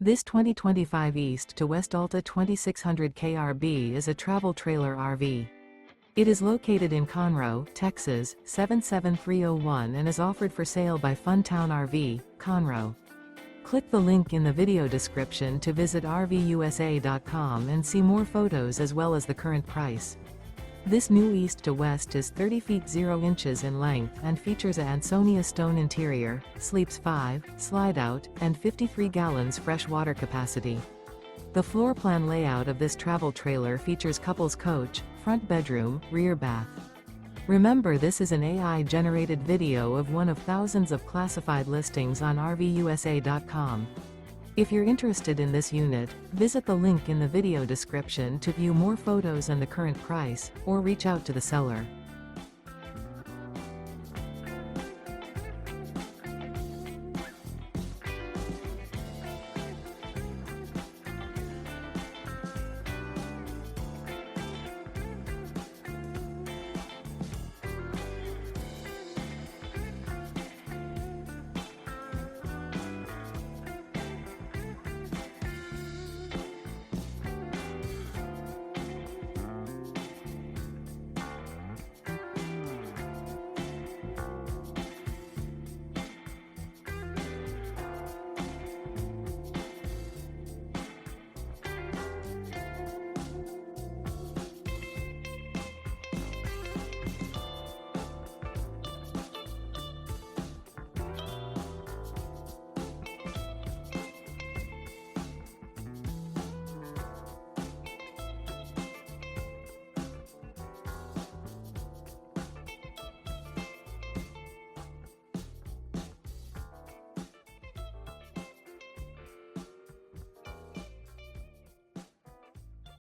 This 2025 East to West Alta 2600 KRB is a travel trailer RV. It is located in Conroe, Texas, 77301 and is offered for sale by Funtown RV, Conroe. Click the link in the video description to visit RVUSA.com and see more photos as well as the current price. This new East to West is 30 feet 0 inches in length and features a ANSONIA Stone interior, sleeps 5, slide-out, and 53 gallons fresh water capacity. The floor plan layout of this travel trailer features couples coach, front bedroom, rear bath. Remember, this is an AI-generated video of one of thousands of classified listings on RVUSA.com. If you're interested in this unit, visit the link in the video description to view more photos and the current price, or reach out to the seller.